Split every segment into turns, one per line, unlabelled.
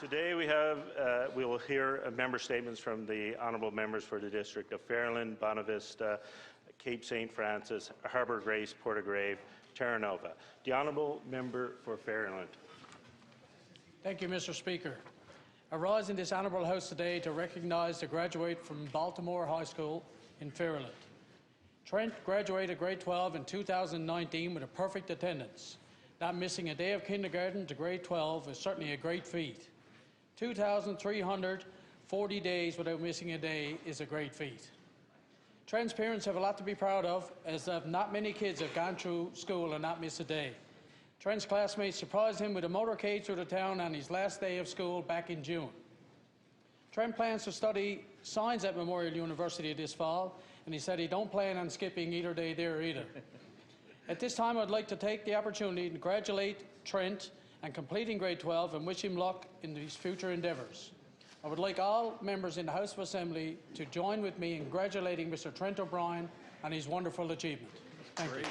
Today we will hear member statements from the honourable members for the district of Ferryland, Bonavista, Cape St. Francis, Harbour Grace, Portagrave, Terra Nova. The honourable member for Ferryland.
Thank you, Mr. Speaker. I rise in this honourable House today to recognise the graduate from Baltimore High School in Ferryland. Trent graduated grade 12 in 2019 with a perfect attendance. Not missing a day of kindergarten to grade 12 is certainly a great feat. 2,340 days without missing a day is a great feat. Trent's parents have a lot to be proud of, as not many kids have gone through school and not missed a day. Trent's classmates surprised him with a motorcade through the town on his last day of school back in June. Trent plans to study science at Memorial University this fall, and he said he don't plan on skipping either day there either. At this time, I'd like to take the opportunity to congratulate Trent on completing grade 12 and wish him luck in his future endeavours. I would like all members in the House of Assembly to join with me in congratulating Mr. Trent O'Brien on his wonderful achievement. Thank you.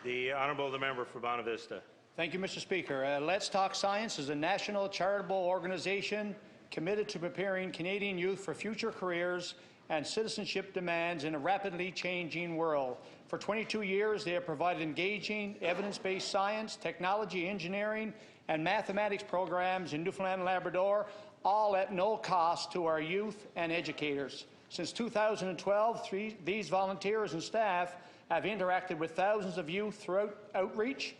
The honourable member for Bonavista.
Thank you, Mr. Speaker. Let's Talk Science is a national charitable organization committed to preparing Canadian youth for future careers and citizenship demands in a rapidly changing world. For 22 years, they have provided engaging, evidence-based science, technology, engineering, and mathematics programs in Newfoundland and Labrador, all at no cost to our youth and educators. Since 2012, these volunteers and staff have interacted with thousands of youth throughout outreach,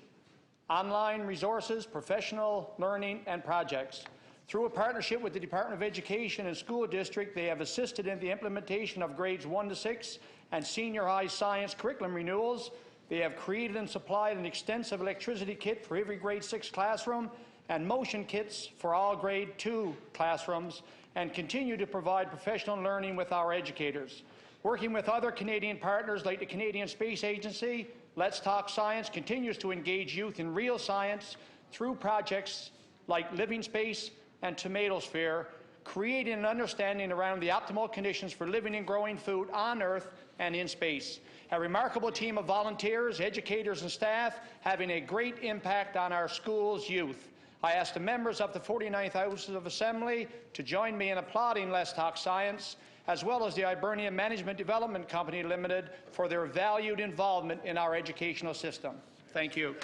online resources, professional learning, and projects. Through a partnership with the Department of Education and School District, they have assisted in the implementation of grades 1 to 6 and senior high science curriculum renewals. They have created and supplied an extensive electricity kit for every grade 6 classroom and motion kits for all grade 2 classrooms, and continue to provide professional learning with our educators. Working with other Canadian partners like the Canadian Space Agency, Let's Talk Science continues to engage youth in real science through projects like Living Space and Tomatosphere, creating an understanding around the optimal conditions for living and growing food on Earth and in space. A remarkable team of volunteers, educators and staff having a great impact on our schools' youth. I ask the members of the 49th House of Assembly to join me in applauding Let's Talk Science, as well as the Hibernian Management Development Company Limited for their valued involvement in our educational system. Thank you.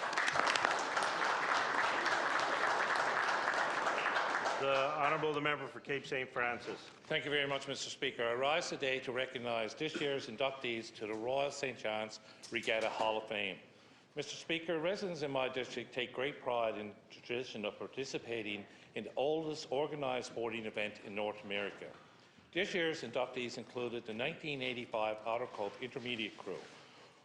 The honourable member for Cape St. Francis.
Thank you very much, Mr. Speaker. I rise today to recognise this year's inductees to the Royal St. John's Regatta Hall of Fame. Mr. Speaker, residents in my district take great pride in the tradition of participating in the oldest organised sporting event in North America. This year's inductees included the 1985 Otter Cove Intermediate Crew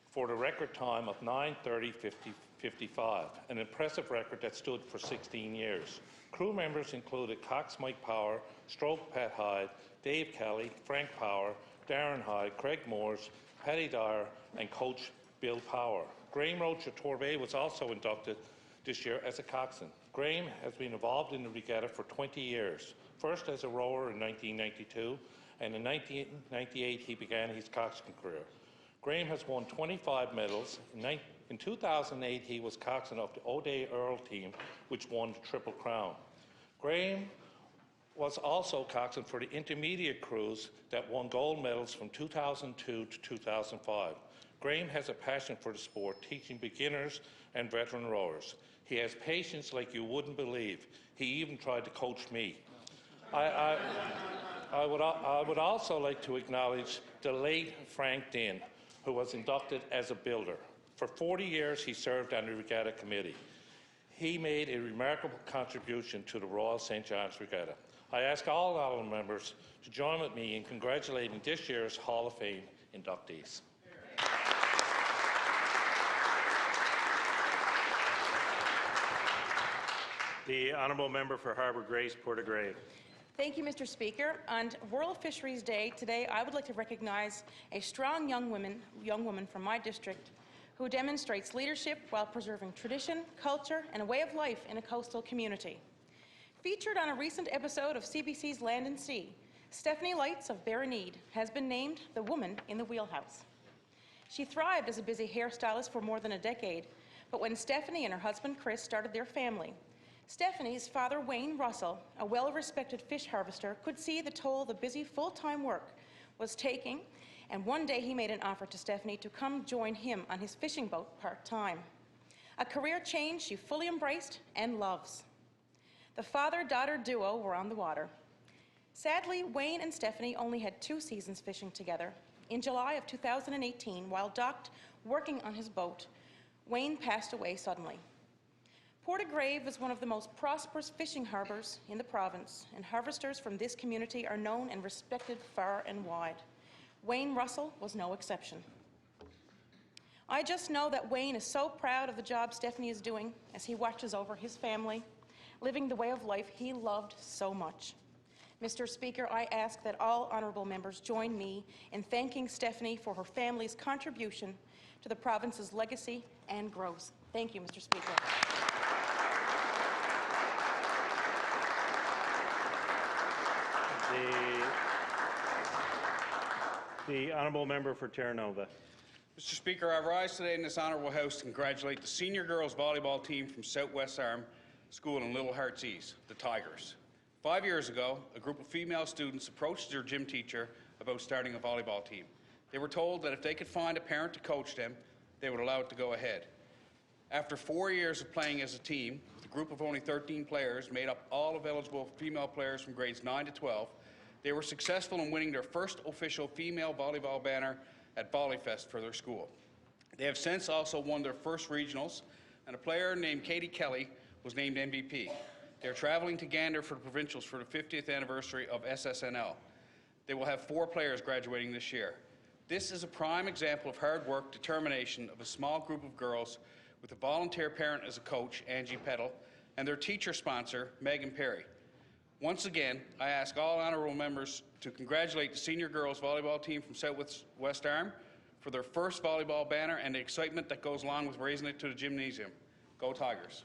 for the record time of 9:30:55, an impressive record that stood for 16 years. Crew members included Cox Mike Power, Stroke Pat Hyde, Dave Kelly, Frank Power, Darren Hyde, Craig Moores, Paddy Dyer, and Coach Bill Power. Graham Rocha Torbay was also inducted this year as a coxswain. Graham has been involved in the regatta for 20 years, first as a rower in 1992, and in 1998 he began his coxswain career. Graham has won 25 medals. In 2008, he was coxswain of the O'Day Earl team, which won the Triple Crown. Graham was also coxswain for the intermediate crews that won gold medals from 2002 to 2005. Graham has a passion for the sport, teaching beginners and veteran rowers. He has patience like you wouldn't believe. He even tried to coach me. I would also like to acknowledge the late Frank Dinn, who was inducted as a builder. For 40 years, he served on the Regatta Committee. He made a remarkable contribution to the Royal St. John's Regatta. I ask all honourable members to join with me in congratulating this year's Hall of Fame inductees.
The honourable member for Harbour Grace, Portagrave.
Thank you, Mr. Speaker. On World Fisheries Day today, I would like to recognize a strong young woman from my district who demonstrates leadership while preserving tradition, culture, and a way of life in a coastal community. Featured on a recent episode of CBC's Land and Sea, Stephanie Lights of Berrineed has been named the Woman in the Wheelhouse. She thrived as a busy hairstylist for more than a decade, but when Stephanie and her husband Chris started their family, Stephanie's father, Wayne Russell, a well-respected fish harvester, could see the toll the busy full-time work was taking, and one day he made an offer to Stephanie to come join him on his fishing boat part-time. A career change she fully embraced and loves. The father-daughter duo were on the water. Sadly, Wayne and Stephanie only had 2 seasons fishing together. In July of 2018, while docked working on his boat, Wayne passed away suddenly. Portagrave is one of the most prosperous fishing harbors in the province, and harvesters from this community are known and respected far and wide. Wayne Russell was no exception. I just know that Wayne is so proud of the job Stephanie is doing as he watches over his family, living the way of life he loved so much. Mr. Speaker, I ask that all honourable members join me in thanking Stephanie for her family's contribution to the province's legacy and growth. Thank you, Mr. Speaker.
The honourable member for Terra Nova.
Mr. Speaker, I rise today in this honourable House to congratulate the senior girls volleyball team from Southwest Arm School in Little Hearts East, the Tigers. 5 years ago, a group of female students approached their gym teacher about starting a volleyball team. They were told that if they could find a parent to coach them, they would allow it to go ahead. After 4 years of playing as a team, with a group of only 13 players made up all of eligible female players from grades 9 to 12, they were successful in winning their first official female volleyball banner at VolleyFest for their school. They have since also won their first regionals, and a player named Katie Kelly was named MVP. They are traveling to Gander for the provincials for the 50th anniversary of SSNL. They will have 4 players graduating this year. This is a prime example of hard work, determination of a small group of girls with a volunteer parent as a coach, Angie Peddle, and their teacher sponsor, Megan Perry. Once again, I ask all honourable members to congratulate the senior girls volleyball team from Southwest Arm for their first volleyball banner and the excitement that goes along with raising it to the gymnasium. Go Tigers.